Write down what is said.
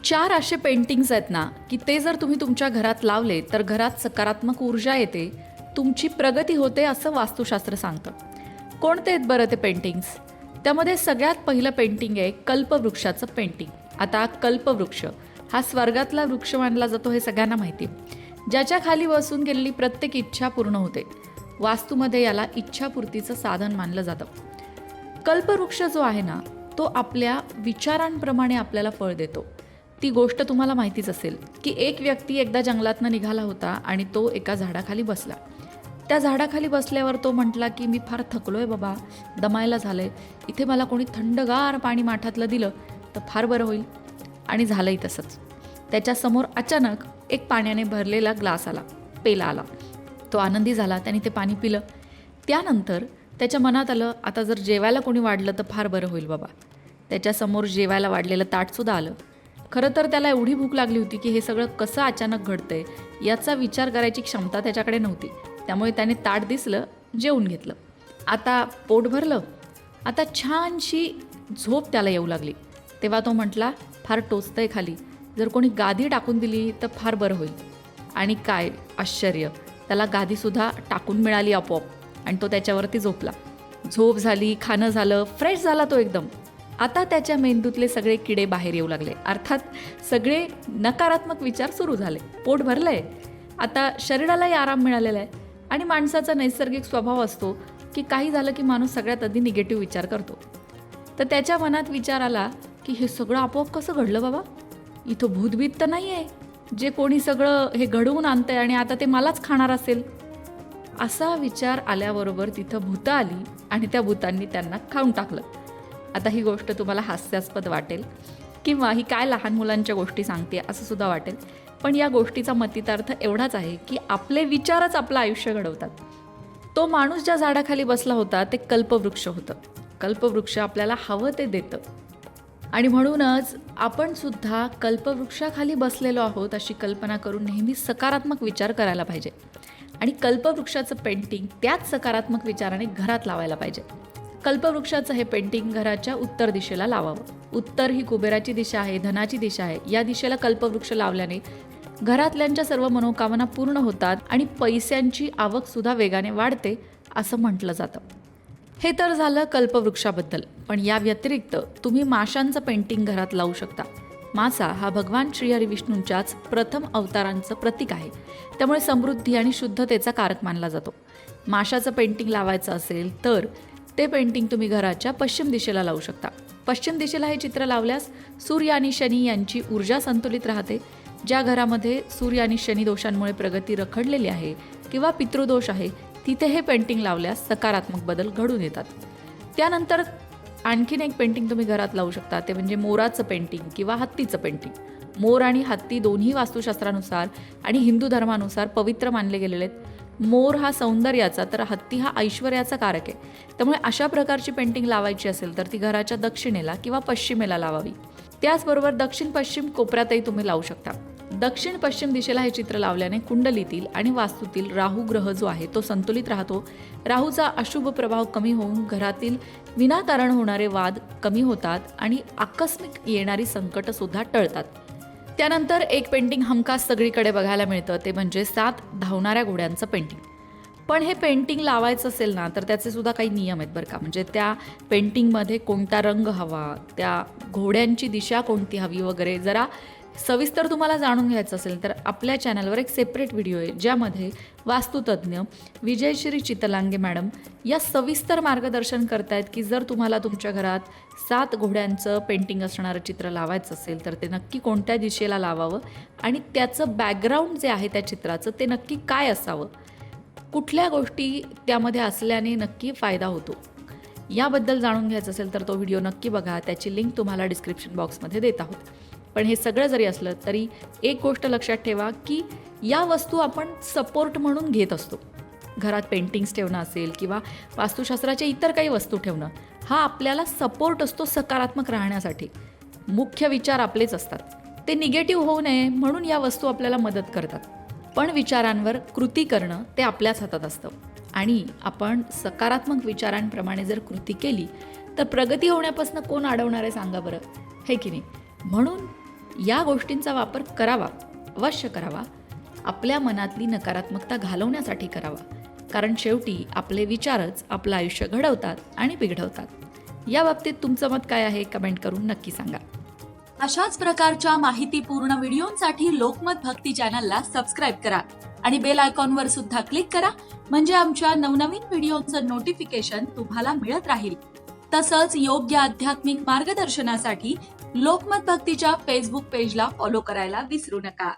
4 असे पेंटिंग्स आहेत ना, की ते जर तुम्ही तुमच्या घरात लावले तर घरात सकारात्मक ऊर्जा येते, तुमची प्रगती होते असं वास्तुशास्त्र सांगतं. कोणते आहेत बरं ते पेंटिंग्स? त्यामध्ये सगळ्यात पहिलं पेंटिंग आहे कल्पवृक्षाचं पेंटिंग. आता कल्पवृक्ष हा स्वर्गातला वृक्ष मानला जातो हे सगळ्यांना माहिती आहे. ज्याच्या खाली बसून गेलेली प्रत्येक इच्छा पूर्ण होते. वास्तूमध्ये याला इच्छापूर्तीचं साधन मानलं जातं. कल्पवृक्ष जो आहे ना, तो आपल्या विचारांप्रमाणे आपल्याला फळ देतो. ती गोष्ट तुम्हाला माहितीच असेल की एक व्यक्ती एकदा जंगलातनं निघाला होता आणि तो एका झाडाखाली बसला. त्या झाडाखाली बसल्यावर तो म्हटला की मी फार थकलोय बाबा, दमायला झालंय, इथे मला कोणी थंडगार पाणी माठातलं दिलं तर फार बरं होईल. आणि झालंही तसंच. त्याच्यासमोर अचानक एक पाण्याने भरलेला ग्लास आला, पेला आला. तो आनंदी झाला, त्याने ते पाणी पिलं. त्यानंतर त्याच्या मनात आलं आता जर जेवायला कोणी वाढलं तर फार बरं होईल बाबा. त्याच्यासमोर जेवायला वाढलेलं ताटसुद्धा आलं. खरं तर त्याला एवढी भूक लागली होती की हे सगळं कसं अचानक घडतंय याचा विचार करायची क्षमता त्याच्याकडे नव्हती. त्यामुळे त्याने ताट दिसलं, जेवून घेतलं. आता पोट भरलं. आता छानशी झोप त्याला येऊ लागली. तेव्हा तो म्हटला फार टोचतंय खाली, जर कोणी गादी टाकून दिली तर फार बरं होईल. आणि काय आश्चर्य, त्याला गादीसुद्धा टाकून मिळाली आपोआप आणि तो त्याच्यावरती झोपला. झोप झाली, खाणं झालं, फ्रेश झाला तो एकदम. आता त्याच्या मेंदूतले सगळे किडे बाहेर येऊ लागले. अर्थात सगळे नकारात्मक विचार सुरू झाले. पोट भरलंय, आता शरीरालाही आराम मिळालेला आहे. आणि माणसाचा नैसर्गिक स्वभाव असतो की काही झालं की माणूस सगळ्यात आधी निगेटिव्ह विचार करतो. तर त्याच्या मनात विचार आला की हे सगळं आपोआप कसं घडलं बाबा, इथं भूतभीत तर नाही आहे जे कोणी सगळं हे घडवून आणतंय आणि आता ते मलाच खाणार असेल. असा विचार आल्याबरोबर तिथं भूतं आली आणि त्या भूतांनी त्यांना खाऊन टाकलं. आता ही गोष्ट तुम्हाला हास्यास्पद वाटेल किंवा ही काय लहान मुलांच्या गोष्टी सांगते असं सुद्धा वाटेल, पण या गोष्टीचा मतितार्थ एवढाच आहे की आपले विचारच आपलं आयुष्य घडवतात. तो माणूस ज्या झाडाखाली बसला होता ते कल्पवृक्ष होतं. कल्पवृक्ष आपल्याला हवं ते देतं आणि म्हणूनच आपण सुद्धा कल्पवृक्षाखाली बसलेलो आहोत अशी कल्पना करून नेहमी सकारात्मक विचार करायला पाहिजे. आणि कल्पवृक्षाचं पेंटिंग त्याच सकारात्मक विचाराने घरात लावायला पाहिजे. कल्पवृक्षाचं हे पेंटिंग घराच्या उत्तर दिशेला लावावं. उत्तर ही कुबेराची दिशा आहे, धनाची दिशा आहे. या दिशेला कल्पवृक्ष लावल्याने घरातल्यांच्या सर्व मनोकामना पूर्ण होतात आणि पैशांची आवकसुद्धा वेगाने वाढते असं म्हटलं जातं. हे तर झालं कल्पवृक्षाबद्दल. पण या व्यतिरिक्त तुम्ही माशांचं पेंटिंग घरात लावू शकता. मासा हा भगवान श्रीहरी विष्णूंच्याच प्रथम अवतारांचं प्रतीक आहे. त्यामुळे समृद्धी आणि शुद्धतेचा कारक मानला जातो. माशाचं पेंटिंग लावायचं असेल तर ते पेंटिंग तुम्ही घराच्या पश्चिम दिशेला लावू शकता. पश्चिम दिशेला हे चित्र लावल्यास सूर्य आणि शनी यांची ऊर्जा संतुलित राहते. ज्या घरामध्ये सूर्य आणि शनी दोषांमुळे प्रगती रखडलेली आहे किंवा पितृदोष आहे तिथे हे पेंटिंग लावल्यास सकारात्मक बदल घडून येतात. त्यानंतर आणखीन एक पेंटिंग तुम्ही घरात लावू शकता, ते म्हणजे मोराचं पेंटिंग किंवा हत्तीचं पेंटिंग. मोर आणि हत्ती दोन्ही वास्तुशास्त्रानुसार आणि हिंदू धर्मानुसार पवित्र मानले गेलेले आहेत. मोर हा सौंदर्याचा तर हत्ती हा ऐश्वर्याचा कारक आहे. त्यामुळे अशा प्रकारची पेंटिंग लावायची असेल तर ती घराच्या दक्षिणेला किंवा पश्चिमेला लावावी. त्याचबरोबर दक्षिण पश्चिम कोपऱ्यातही तुम्ही लावू शकता. दक्षिण पश्चिम दिशेला हे चित्र लावल्याने कुंडलीतील आणि वास्तूतील राहू ग्रह जो आहे तो संतुलित राहतो. राहूचा अशुभ प्रभाव कमी होऊन घरातील विनाकारण होणारे वाद कमी होतात आणि आकस्मिक येणारी संकटसुद्धा टळतात. त्यानंतर एक पेंटिंग हमखास सगळीकडे बघायला मिळतं, ते म्हणजे 7 धावणाऱ्या घोड्यांचं पेंटिंग. पण हे पेंटिंग लावायचं असेल ना तर त्याचे सुद्धा काही नियम आहेत बरं का. म्हणजे त्या पेंटिंगमध्ये कोणता रंग हवा, त्या घोड्यांची दिशा कोणती हवी वगैरे जरा सविस्तर तुम्हाला जाणून घ्यायचं असेल तर आपल्या चॅनलवर एक सेपरेट व्हिडिओ आहे ज्यामध्ये वास्तुतज्ञ विजयश्री चितलांगे मॅडम या सविस्तर मार्गदर्शन करतायत की जर तुम्हाला तुमच्या घरात 7 घोड्यांचं पेंटिंग असणारं चित्र लावायचं असेल तर ते नक्की कोणत्या दिशेला लावावं आणि त्याचं बॅकग्राऊंड जे आहे त्या चित्राचं ते नक्की काय असावं, कुठल्या गोष्टी त्यामध्ये असल्याने नक्की फायदा होतो, याबद्दल जाणून घ्यायचं असेल तर तो व्हिडिओ नक्की बघा. त्याची लिंक तुम्हाला डिस्क्रिप्शन बॉक्समध्ये देत आहोत. पण हे सगळं जरी असलं तरी एक गोष्ट लक्षात ठेवा की या वस्तू आपण सपोर्ट म्हणून घेत असतो. घरात पेंटिंग्स ठेवणं असेल किंवा वास्तुशास्त्राच्या इतर काही वस्तू ठेवणं हा आपल्याला सपोर्ट असतो सकारात्मक राहण्यासाठी. मुख्य विचार आपलेच असतात, ते निगेटिव्ह होऊ नये म्हणून या वस्तू आपल्याला मदत करतात. पण विचारांवर कृती करणं ते आपल्याच हातात असतं आणि आपण सकारात्मक विचारांप्रमाणे जर कृती केली तर प्रगती होण्यापासून कोण अडवणार आहे सांगा बरं, हे की नाही. म्हणून या गोष्टींचा वापर करावा, अवश्य करावा. आपल्या मनातली नकारात्मकता घालवण्यासाठी करावा, कारण शेवटी आपले विचारच आपलं आयुष्य घडवतात आणि बिघडवतात. या बाबतीत तुमचं मत काय आहे कमेंट करून नक्की सांगा. अशाच प्रकारच्या माहितीपूर्ण व्हिडिओंसाठी लोकमत भक्ती चॅनलला सबस्क्राईब करा आणि बेल आयकॉनवर सुद्धा क्लिक करा, म्हणजे आमच्या नवनवीन व्हिडिओचं नोटिफिकेशन तुम्हाला मिळत राहील. तसंच योग्य आध्यात्मिक मार्गदर्शनासाठी लोकमत भक्तीच्या फेसबुक पेजला फॉलो करायला विसरू नका.